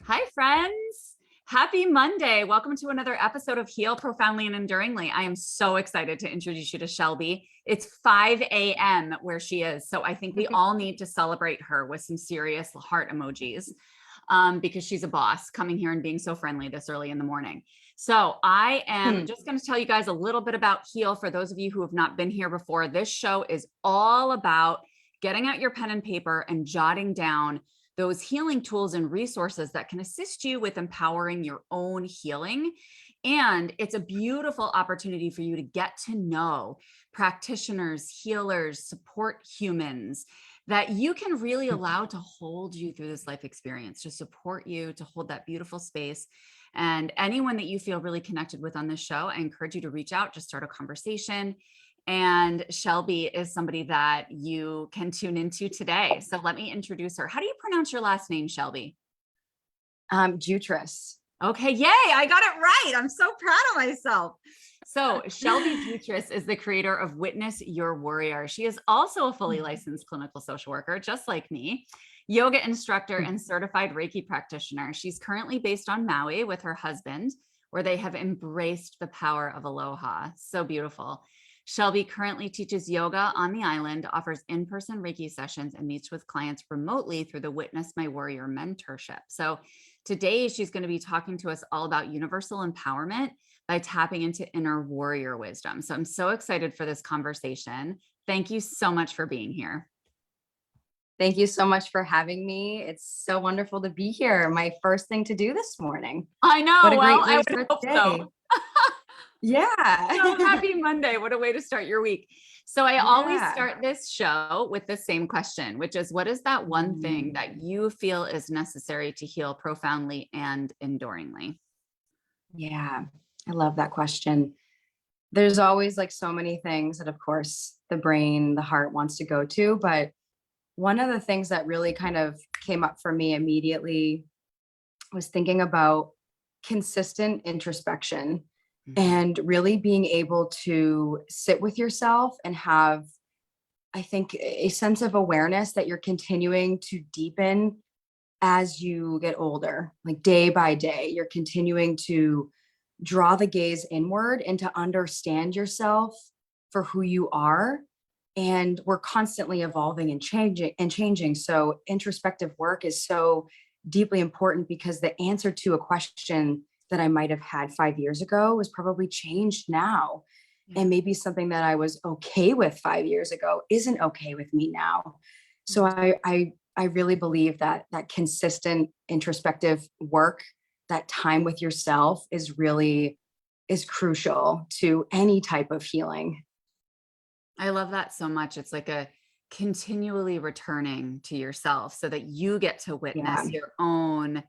Hi, friends. Happy Monday. Welcome to another episode of Heal Profoundly and Enduringly. I am so excited to introduce you to Shelby. It's 5 a.m. where she is. So I think we all need to celebrate her with some serious heart emojis because she's a boss coming here and being so friendly this early in the morning. So I am just going to tell you guys a little bit about Heal for those of you who have not been here before. This show is all about getting out your pen and paper and jotting down those healing tools and resources that can assist you with empowering your own healing. And it's a beautiful opportunity for you to get to know practitioners, healers, support humans that you can really allow to hold you through this life experience, to support you, to hold that beautiful space. And anyone that you feel really connected with on this show, I encourage you to reach out, just start a conversation. And Shelby is somebody that you can tune into today. So let me introduce her. How do you pronounce your last name, Shelby? Jutras. Okay, yay, I got it right. I'm so proud of myself. So Shelby Jutras is the creator of Witness Your Warrior. She is also a fully licensed clinical social worker, just like me, yoga instructor and certified Reiki practitioner. She's currently based on Maui with her husband, where they have embraced the power of aloha. So beautiful. Shelby currently teaches yoga on the island, offers in-person Reiki sessions, and meets with clients remotely through the Witness My Warrior mentorship. So today she's going to be talking to us all about universal empowerment by tapping into inner warrior wisdom. So I'm so excited for this conversation. Thank you so much for being here. Thank you so much for having me. It's so wonderful to be here. My first thing to do this morning. I know. What a well, great way I to would start the hope day. so. Yeah. So happy Monday. What a way to start your week. So I always start this show with the same question, which is, what is that one thing that you feel is necessary to heal profoundly and enduringly? Yeah, I love that question. There's always like so many things that, of course, the brain, the heart wants to go to. But one of the things that really kind of came up for me immediately was thinking about consistent introspection and really being able to sit with yourself and have, I think, a sense of awareness that you're continuing to deepen as you get older, like day by day. You're continuing to draw the gaze inward and to understand yourself for who you are. And we're constantly evolving and changing. So introspective work is so deeply important because the answer to a question that I might have had 5 years ago is probably changed now. And maybe something that I was okay with 5 years ago isn't okay with me now. So I really believe that that consistent introspective work, that time with yourself is crucial to any type of healing. I love that so much. It's like a continually returning to yourself so that you get to witness your own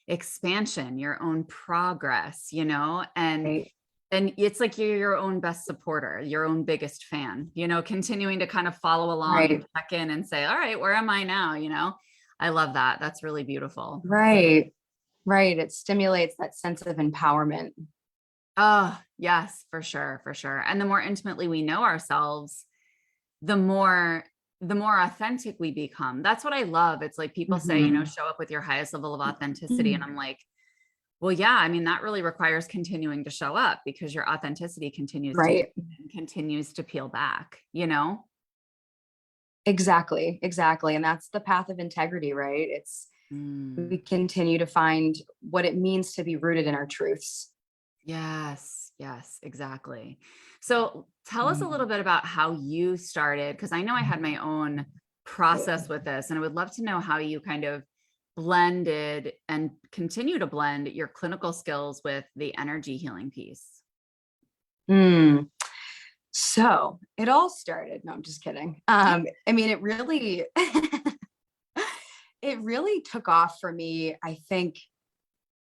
expansion, your own progress, and it's like you're your own best supporter, your own biggest fan, continuing to kind of follow along and check in and say, all right, where am I now? I love that. That's really beautiful. Right. It stimulates that sense of empowerment. Oh, yes, for sure. For sure. And the more intimately we know ourselves, the more authentic we become. That's what I love. It's like people say, show up with your highest level of authenticity. And I'm like, well, yeah, I mean, that really requires continuing to show up because your authenticity continues to peel back, Exactly. And that's the path of integrity, right? It's we continue to find what it means to be rooted in our truths. Yes, exactly. So tell us a little bit about how you started, because I know I had my own process with this, and I would love to know how you kind of blended and continue to blend your clinical skills with the energy healing piece. So it all started. No, I'm just kidding. I mean, it really, it really took off for me, I think,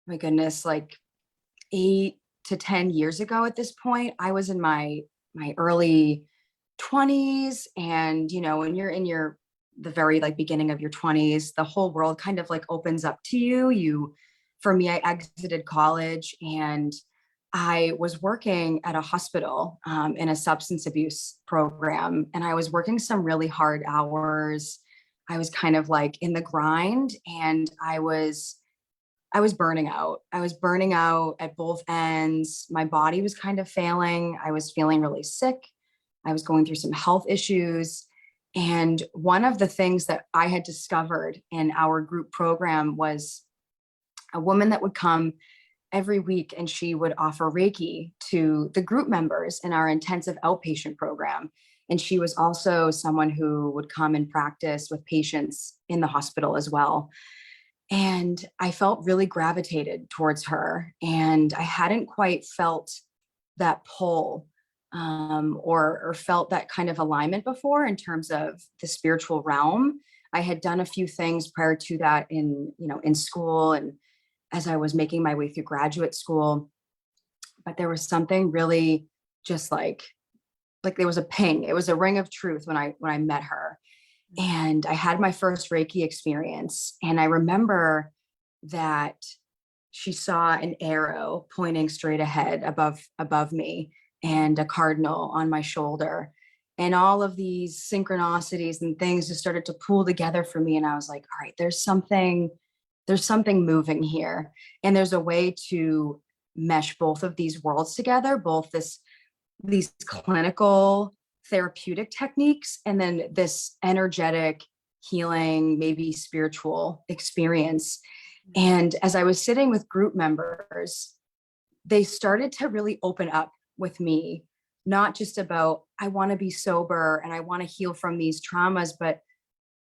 my goodness, like 8 to 10 years ago at this point. I was in my early 20s. And, when you're in the very like beginning of your 20s, the whole world kind of like opens up to you. For me, I exited college and I was working at a hospital in a substance abuse program, and I was working some really hard hours. I was kind of like in the grind, and I was I was burning out. I was burning out at both ends. My body was kind of failing. I was feeling really sick. I was going through some health issues. And one of the things that I had discovered in our group program was a woman that would come every week and she would offer Reiki to the group members in our intensive outpatient program. And she was also someone who would come and practice with patients in the hospital as well. And I felt really gravitated towards her. And I hadn't quite felt that pull or felt that kind of alignment before in terms of the spiritual realm. I had done a few things prior to that in school and as I was making my way through graduate school, but there was something really just like there was a ping. It was a ring of truth when I met her. And I had my first Reiki experience. And I remember that she saw an arrow pointing straight ahead above me and a cardinal on my shoulder. And all of these synchronicities and things just started to pool together for me. And I was like, all right, there's something moving here. And there's a way to mesh both of these worlds together, both these clinical therapeutic techniques and then this energetic healing, maybe spiritual experience. And as I was sitting with group members, they started to really open up with me, not just about, I want to be sober and I want to heal from these traumas, but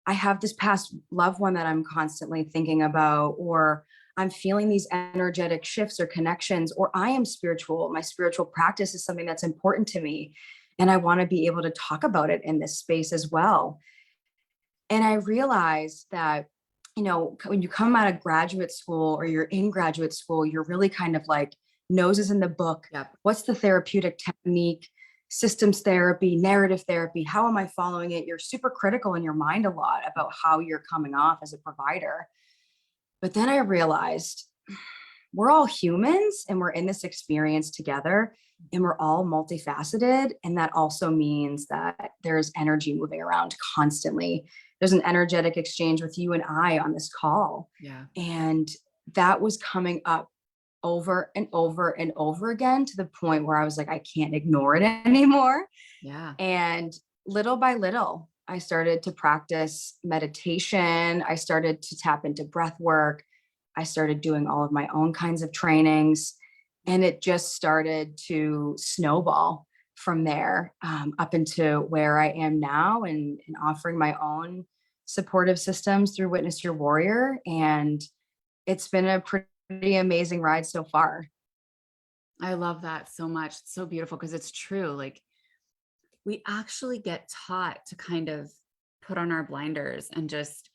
I have this past loved one that I'm constantly thinking about, or I'm feeling these energetic shifts or connections, or I am spiritual. My spiritual practice is something that's important to me. And I want to be able to talk about it in this space as well. And I realized that, when you come out of graduate school or you're in graduate school, you're really kind of like noses in the book. Yep. What's the therapeutic technique? Systems therapy, narrative therapy, how am I following it? You're super critical in your mind a lot about how you're coming off as a provider. But then I realized we're all humans and we're in this experience together and we're all multifaceted. And that also means that there's energy moving around constantly. There's an energetic exchange with you and I on this call. Yeah. And that was coming up over and over and over again to the point where I was like, I can't ignore it anymore. Yeah. And little by little, I started to practice meditation. I started to tap into breath work. I started doing all of my own kinds of trainings. And it just started to snowball from there up into where I am now and offering my own supportive systems through Witness Your Warrior. And it's been a pretty amazing ride so far. I love that so much. It's so beautiful because it's true. Like we actually get taught to kind of put on our blinders and just,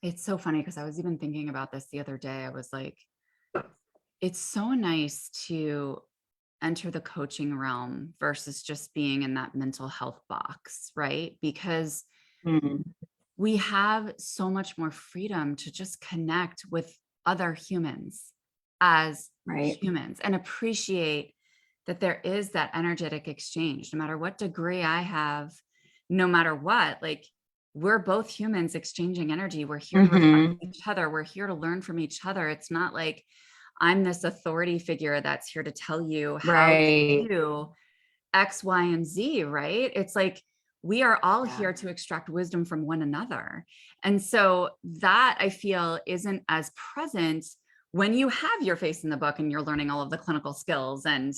it's so funny because I was even thinking about this the other day. I was like, it's so nice to enter the coaching realm versus just being in that mental health box, right? Because we have so much more freedom to just connect with other humans as humans and appreciate that there is that energetic exchange, no matter what degree I have, no matter what, like we're both humans exchanging energy. We're here to reflect each other. We're here to learn from each other. It's not like I'm this authority figure that's here to tell you how to do X, Y, and Z, right? It's like, we are all here to extract wisdom from one another. And so that I feel isn't as present when you have your face in the book and you're learning all of the clinical skills and,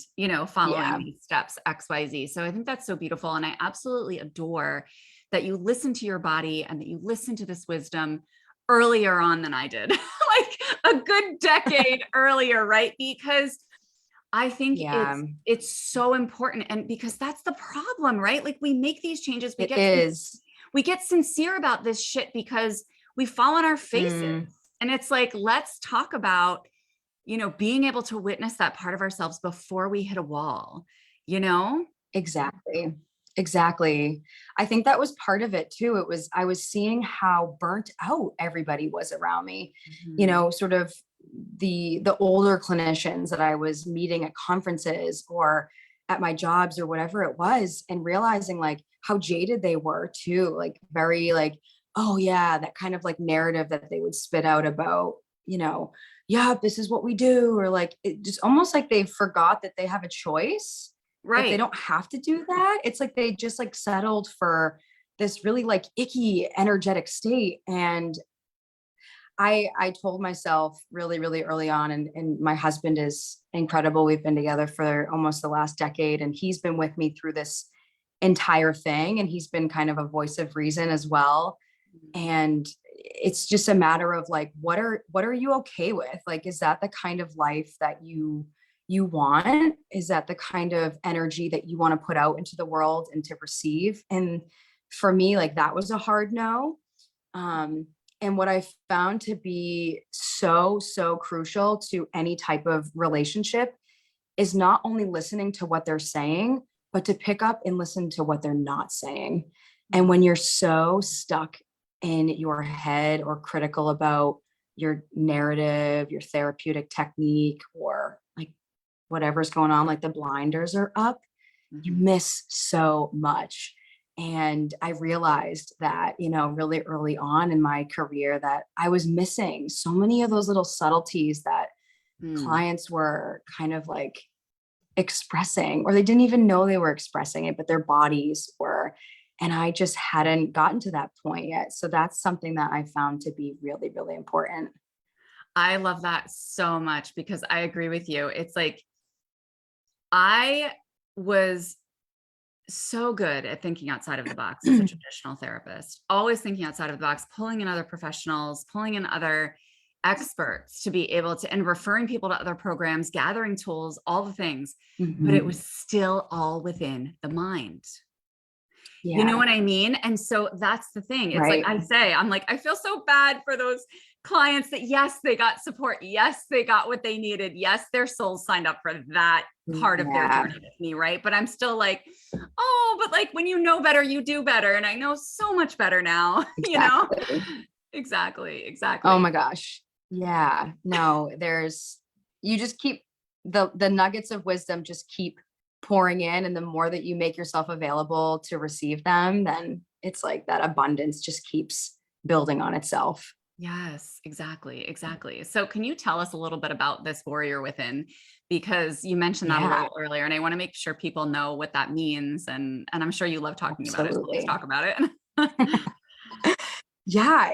following these steps, X, Y, Z. So I think that's so beautiful. And I absolutely adore that you listen to your body and that you listen to this wisdom earlier on than I did, like a good decade earlier, right? Because I think it's so important. And because that's the problem, right? Like we make these changes, we get sincere about this shit because we fall on our faces. And it's like, let's talk about, being able to witness that part of ourselves before we hit a wall, Exactly. I think that was part of it too. I was seeing how burnt out everybody was around me, sort of the older clinicians that I was meeting at conferences or at my jobs or whatever it was, and realizing like how jaded they were too, like very like, oh yeah, that kind of like narrative that they would spit out about yeah, this is what we do. Or like, it just almost like they forgot that they have a choice, that they Right. don't have to do that. It's like they just like settled for this really like icky energetic state. And I told myself really, really early on, and my husband is incredible. We've been together for almost the last decade, and he's been with me through this entire thing. And he's been kind of a voice of reason as well. And it's just a matter of like, what are you okay with? Like, is that the kind of life that you want? Is that the kind of energy that you want to put out into the world and to receive? And for me, like that was a hard no. And what I found to be so, so crucial to any type of relationship is not only listening to what they're saying, but to pick up and listen to what they're not saying. And when you're so stuck in your head or critical about your narrative, your therapeutic technique, or like whatever's going on, like the blinders are up, you miss so much. And I realized that, really early on in my career that I was missing so many of those little subtleties that clients were kind of like expressing, or they didn't even know they were expressing it, but their bodies were. And I just hadn't gotten to that point yet. So that's something that I found to be really, really important. I love that so much because I agree with you. It's like I was so good at thinking outside of the box as a traditional therapist, always thinking outside of the box, pulling in other professionals, pulling in other experts to be able to, and referring people to other programs, gathering tools, all the things, but it was still all within the mind. Yeah. You know what I mean? And so that's the thing. It's Right. like I'm like, I feel so bad for those clients that yes, they got support. Yes, they got what they needed. Yes, their souls signed up for that part of their journey with me, right? But I'm still like, oh, but like when you know better, you do better. And I know so much better now, Exactly. Exactly. Oh my gosh. Yeah. No, you just keep the nuggets of wisdom just keep pouring in. And the more that you make yourself available to receive them, then it's like that abundance just keeps building on itself. Yes, exactly. So can you tell us a little bit about this warrior within? Because you mentioned that a Yeah, little earlier, and I want to make sure people know what that means. And I'm sure you love talking about it. So let's absolutely. talk about it. Yeah,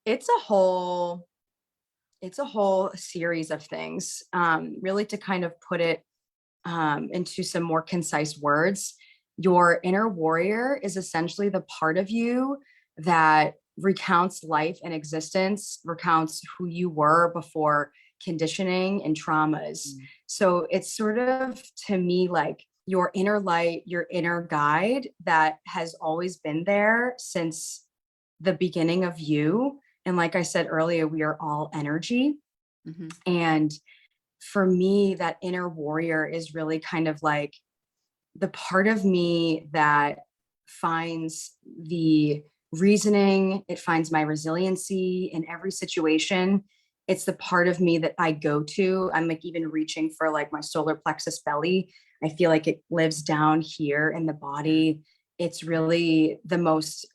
it's a whole series of things. Really to kind of put it into some more concise words, your inner warrior is essentially the part of you that recounts life and existence, recounts who you were before conditioning and traumas. So it's sort of, to me, like your inner light, your inner guide that has always been there since the beginning of you. And like I said earlier, we are all energy. And for me, that inner warrior is really kind of like the part of me that finds the reasoning, it finds my resiliency in every situation. It's the part of me that I go to. I'm like even reaching for like my solar plexus belly. I feel like it lives down here in the body. It's really the most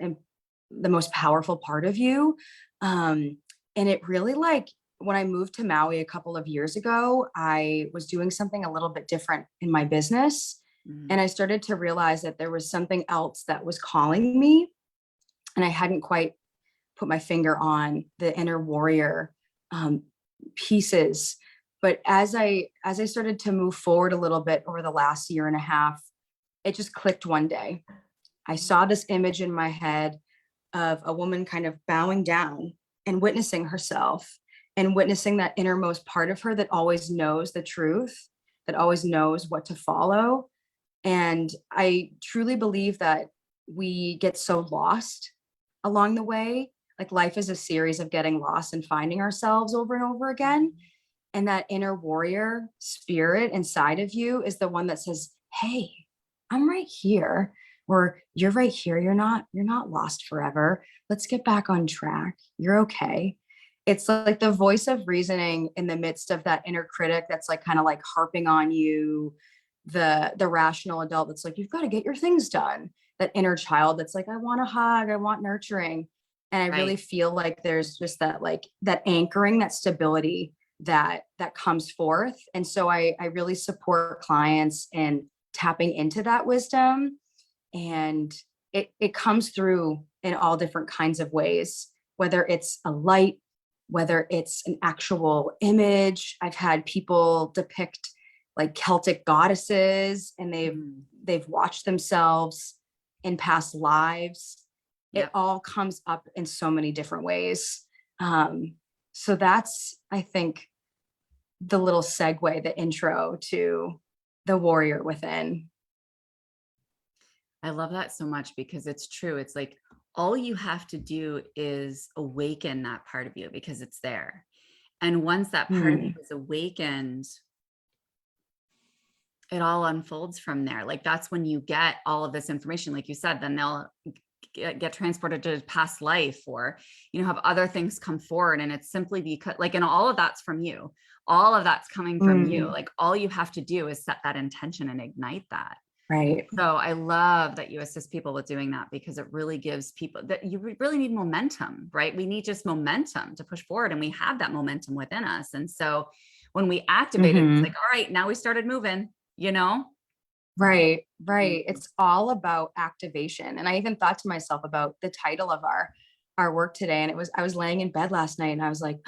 powerful part of you. And it really like when I moved to Maui a couple of years ago, I was doing something a little bit different in my business. And I started to realize that there was something else that was calling me. And I hadn't quite put my finger on the inner warrior pieces. But as I started to move forward a little bit over the last year and a half, it just clicked one day. I saw this image in my head of a woman kind of bowing down and witnessing herself and witnessing that innermost part of her that always knows the truth, that always knows what to follow. And I truly believe that we get so lost along the way. Like life is a series of getting lost and finding ourselves over and over again. And that inner warrior spirit inside of you is the one that says, hey, I'm right here. Or you're right here. You're not lost forever. Let's get back on track. You're okay. It's like the voice of reasoning in the midst of that inner critic that's like kind of like harping on you, the rational adult that's like, you've got to get your things done. That inner child that's like, I want a hug, I want nurturing. And I really feel like there's just that, like that anchoring, that stability that comes forth. And so I really support clients in tapping into that wisdom. And it comes through in all different kinds of ways, whether it's a light, whether it's an actual image. I've had people depict like Celtic goddesses, and they've watched themselves in past lives. It all comes up in so many different ways. So that's, I think, the little segue, the intro to the warrior within. I love that so much because it's true. It's like all you have to do is awaken that part of you because it's there. And once that part of you is awakened, it all unfolds from there. Like that's when you get all of this information. Like you said, then they'll get transported to past life, or, you know, have other things come forward. And it's simply because like, and all of that's from you. All of that's coming from you. Like all you have to do is set that intention and ignite that. Right. So I love that you assist people with doing that, because it really gives people that you really need momentum, right? We need just momentum to push forward, and we have that momentum within us. And so when we activate it, it's like, all right, now we started moving, you know? Right. It's all about activation. And I even thought to myself about the title of our work today. And I was laying in bed last night and I was like,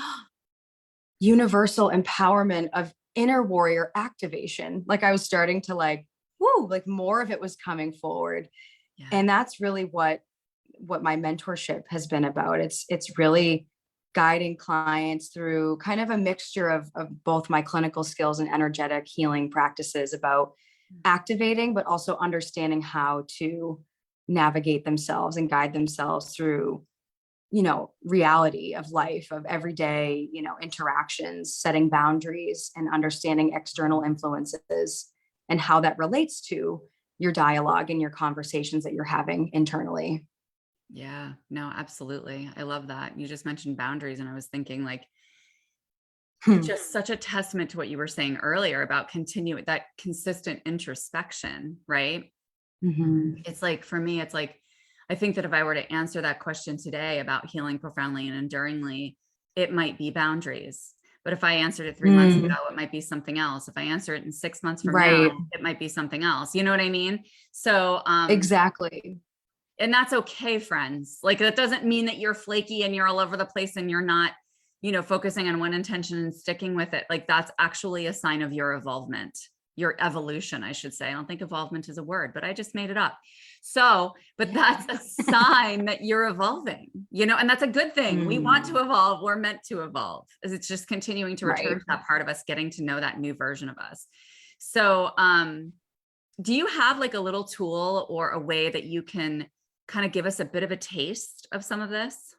universal empowerment of inner warrior activation. Like I was starting to like, woo, like more of it was coming forward. Yeah. And that's really what my mentorship has been about. It's really guiding clients through kind of a mixture of both my clinical skills and energetic healing practices about activating, but also understanding how to navigate themselves and guide themselves through, you know, reality of life, of everyday, you know, interactions, setting boundaries and understanding external influences and how that relates to your dialogue and your conversations that you're having internally. Yeah, no, absolutely. I love that. You just mentioned boundaries, and I was thinking like, it's just such a testament to what you were saying earlier about continuing that consistent introspection, right? It's like, for me, it's like, I think that if I were to answer that question today about healing profoundly and enduringly, it might be boundaries. But if I answered it 3 months ago, it might be something else. If I answer it in 6 months from now, it might be something else. You know what I mean? So, exactly. And that's okay, friends. Like, that doesn't mean that you're flaky and you're all over the place and you're not, you know, focusing on one intention and sticking with it. Like, that's actually a sign of your evolvement, your evolution, I should say. I don't think evolvement is a word, but I just made it up. So, but that's a sign that you're evolving, you know, and that's a good thing. We want to evolve. We're meant to evolve. It's just continuing to return to that part of us, getting to know that new version of us. So, do you have like a little tool or a way that you can kind of give us a bit of a taste of some of this?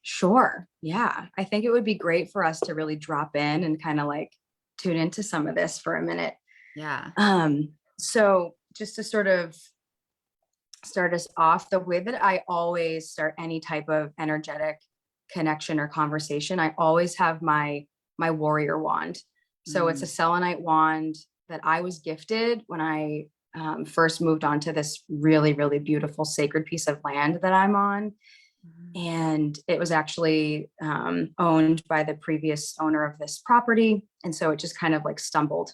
Sure. Yeah. I think it would be great for us to really drop in and kind of like tune into some of this for a minute. Yeah. So just to sort of start us off, the way that I always start any type of energetic connection or conversation, I always have my warrior wand. So it's a selenite wand that I was gifted when I first moved on to this really, really beautiful sacred piece of land that I'm on. And it was actually owned by the previous owner of this property. And so it just kind of like stumbled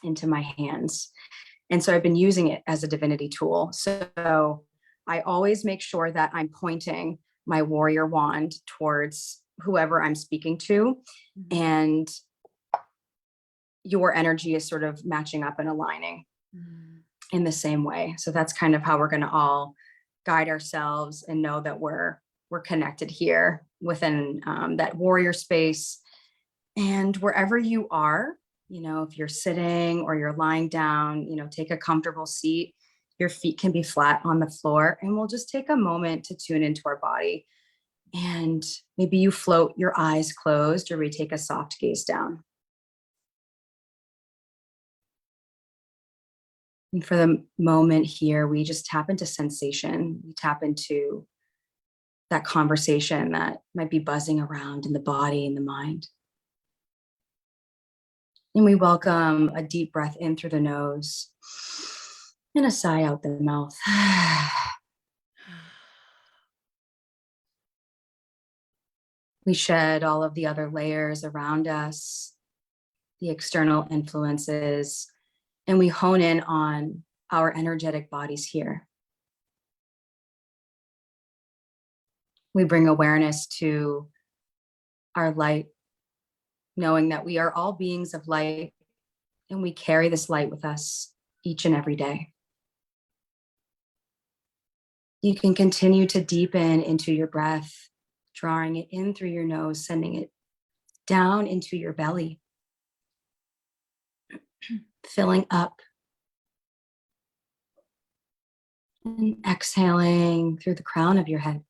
into my hands. And so I've been using it as a divinity tool. So I always make sure that I'm pointing my warrior wand towards whoever I'm speaking to. And your energy is sort of matching up and aligning in the same way. So that's kind of how we're going to all guide ourselves and know that we're connected here within that warrior space. And wherever you are, you know, if you're sitting or you're lying down, you know, take a comfortable seat. Your feet can be flat on the floor, and we'll just take a moment to tune into our body. And maybe you float your eyes closed, or we take a soft gaze down. And for the moment here, we just tap into sensation. We tap into that conversation that might be buzzing around in the body and the mind. And we welcome a deep breath in through the nose and a sigh out the mouth. We shed all of the other layers around us, the external influences, and we hone in on our energetic bodies here. We bring awareness to our light, knowing that we are all beings of light and we carry this light with us each and every day. You can continue to deepen into your breath, drawing it in through your nose, sending it down into your belly, filling up, and exhaling through the crown of your head.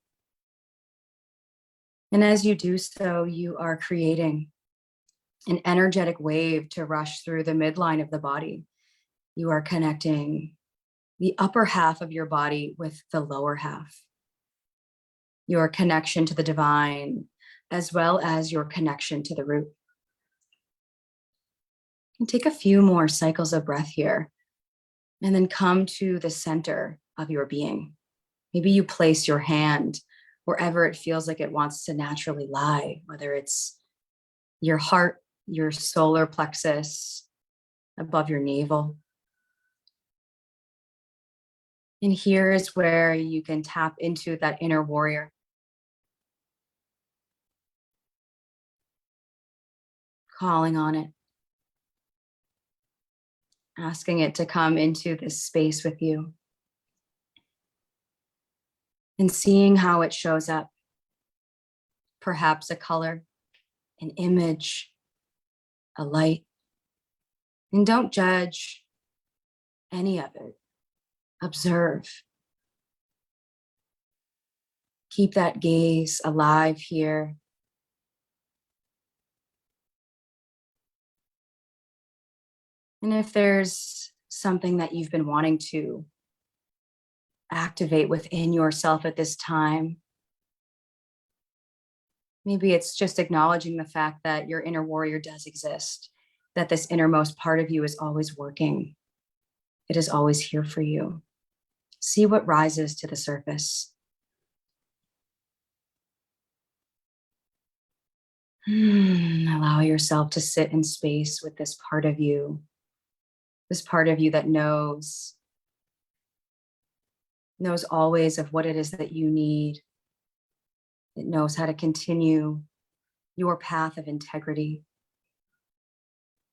And as you do so, you are creating an energetic wave to rush through the midline of the body. You are connecting the upper half of your body with the lower half. Your connection to the divine, as well as your connection to the root. And take a few more cycles of breath here, and then come to the center of your being. Maybe you place your hand wherever it feels like it wants to naturally lie, whether it's your heart, your solar plexus, above your navel. And here is where you can tap into that inner warrior. Calling on it. Asking it to come into this space with you. And seeing how it shows up. Perhaps a color, an image, a light. And don't judge any of it. Observe. Keep that gaze alive here. And if there's something that you've been wanting to activate within yourself at this time, maybe it's just acknowledging the fact that your inner warrior does exist, that this innermost part of you is always working. It is always here for you. See what rises to the surface. Allow yourself to sit in space with this part of you that knows always of what it is that you need. It knows how to continue your path of integrity,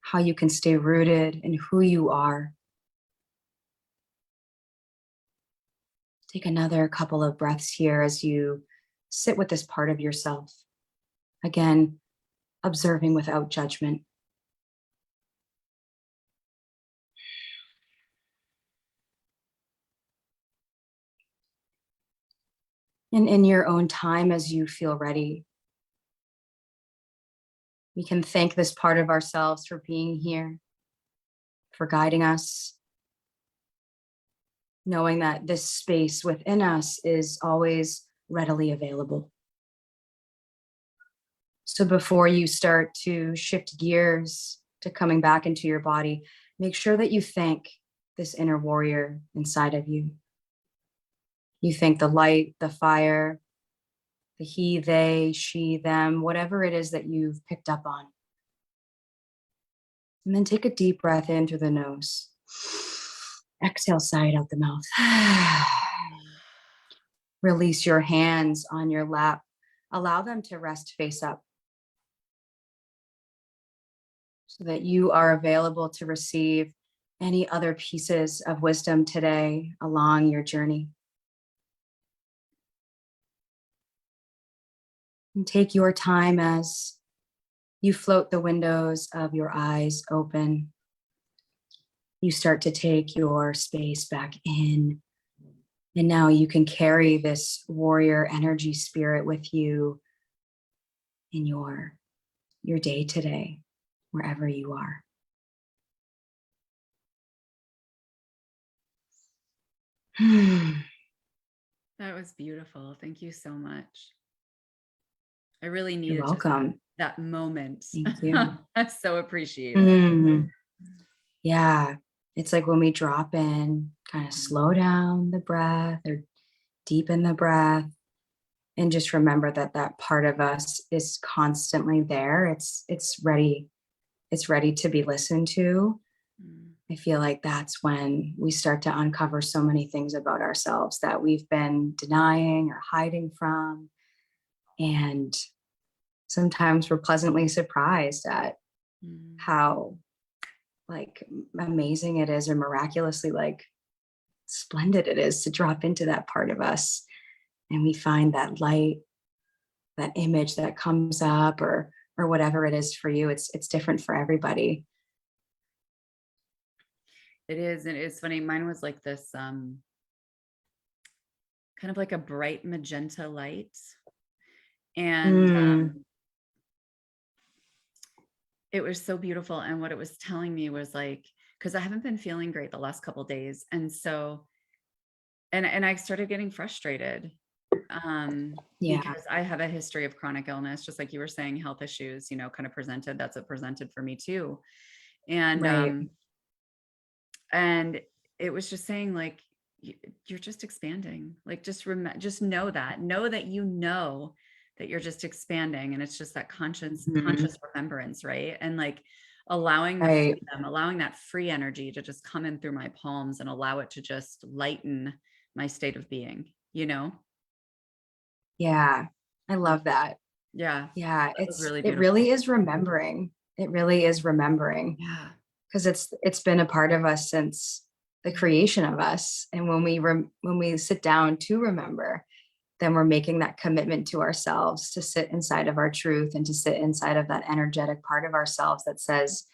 how you can stay rooted in who you are. Take another couple of breaths here as you sit with this part of yourself. Again, observing without judgment. And in your own time, as you feel ready, we can thank this part of ourselves for being here, for guiding us, knowing that this space within us is always readily available. So before you start to shift gears to coming back into your body, make sure that you thank this inner warrior inside of you. You thank the light, the fire, the he, they, she, them, whatever it is that you've picked up on. And then take a deep breath in through the nose. Exhale, sigh it out the mouth. Release your hands on your lap. Allow them to rest face up so that you are available to receive any other pieces of wisdom today along your journey. And take your time as you float the windows of your eyes open. You start to take your space back in. And now you can carry this warrior energy spirit with you in your day today, wherever you are. That was beautiful. Thank you so much. I really You're needed just welcome. that moment. Thank you. I so appreciate it. Yeah. It's like when we drop in, kind of slow down the breath or deepen the breath. and just remember that that part of us is constantly there. It's ready. It's ready to be listened to. I feel like that's when we start to uncover so many things about ourselves that we've been denying or hiding from. And sometimes we're pleasantly surprised at how like amazing it is, or miraculously like splendid it is to drop into that part of us. And we find that light, that image that comes up, or whatever it is for you. It's different for everybody. It is. And it's funny. Mine was like this, kind of like a bright magenta light. And it was so beautiful. And what it was telling me was like, because I haven't been feeling great the last couple of days. And so, and I started getting frustrated, because I have a history of chronic illness, just like you were saying, health issues, you know, kind of presented, that's what presented for me too. And, Right. And it was just saying like, you're just expanding, like, just know that you know that you're just expanding. And it's just that conscious remembrance. Right. And like allowing the Right. freedom, allowing that free energy to just come in through my palms and allow it to just lighten my state of being, you know? Yeah. I love that. Yeah. Yeah. That was really It beautiful. really is remembering. It really is remembering. Yeah. Because it's been a part of us since the creation of us. And when we sit down to remember, then we're making that commitment to ourselves to sit inside of our truth and to sit inside of that energetic part of ourselves that says,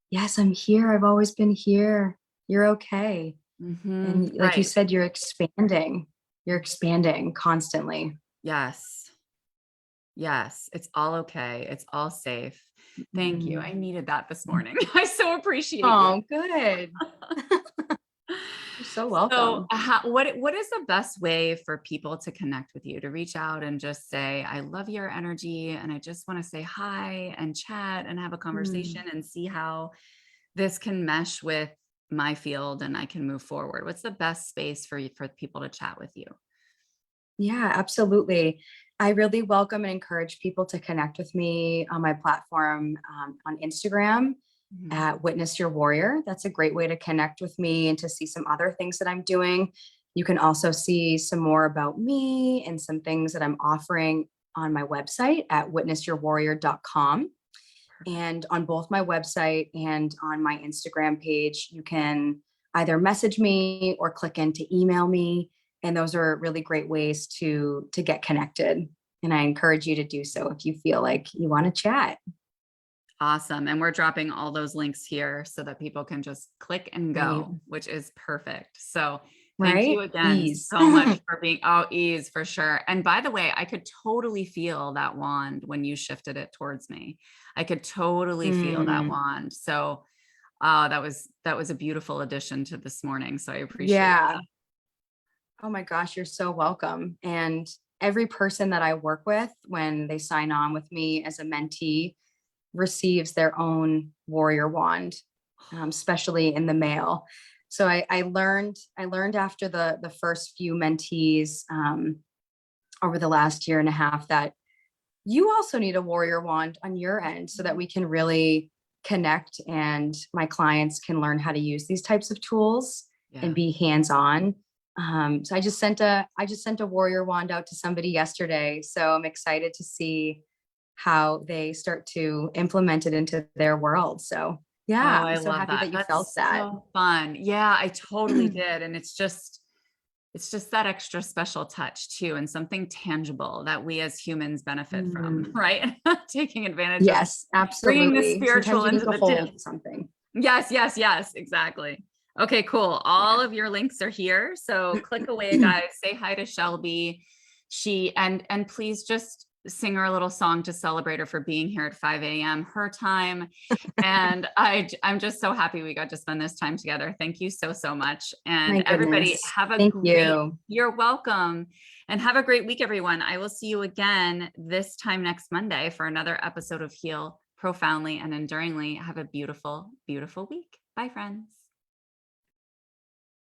yes, I'm here. I've always been here. You're okay. And like you Right. said, you're expanding. You're expanding constantly. Yes. Yes. It's all okay. It's all safe. Thank you. I needed that this morning. I so appreciate you. Oh, good. You're so So, welcome. what is the best way for people to connect with you, to reach out and just say, I love your energy and I just want to say hi and chat and have a conversation and see how this can mesh with my field and I can move forward? What's the best space for you, for people to chat with you? Yeah, absolutely. I really welcome and encourage people to connect with me on my platform, on Instagram at Witness Your Warrior. That's a great way to connect with me and to see some other things that I'm doing. You can also see some more about me and some things that I'm offering on my website at witnessyourwarrior.com. And on both my website and on my Instagram page, you can either message me or click in to email me. And those are really great ways to get connected. And I encourage you to do so if you feel like you want to chat. Awesome. And we're dropping all those links here so that people can just click and Right. go, which is perfect. So thank you Right? again Ease. so much for being, ease for sure. And by the way, I could totally feel that wand when you shifted it towards me. I could totally feel that wand. So that was a beautiful addition to this morning. So I appreciate Yeah. that. Oh my gosh, you're so welcome. And every person that I work with, when they sign on with me as a mentee, receives their own warrior wand, especially in the mail. So I learned after the first few mentees over the last year and a half that you also need a warrior wand on your end so that we can really connect and my clients can learn how to use these types of tools and be hands-on. So I just sent a warrior wand out to somebody yesterday. So I'm excited to see how they start to implement it into their world. So yeah, I I'm so love happy that. that you felt That's that. so fun. Yeah, I totally did. And it's just that extra special touch too, and something tangible that we as humans benefit from, right? Taking advantage of Yes, bringing the absolutely. Sometimes spiritual you need into to the dip. hold something. Yes, yes, yes, exactly. Okay, cool. All of your links are here. So click away, guys. Say hi to Shelby. And please just sing her a little song to celebrate her for being here at 5 a.m. her time. And I'm just so happy we got to spend this time together. Thank you so, so much. And My everybody goodness. have a Thank great, you. you're welcome. And have a great week, everyone. I will see you again this time next Monday for another episode of Heal Profoundly and Enduringly. Have a beautiful, beautiful week. Bye, friends.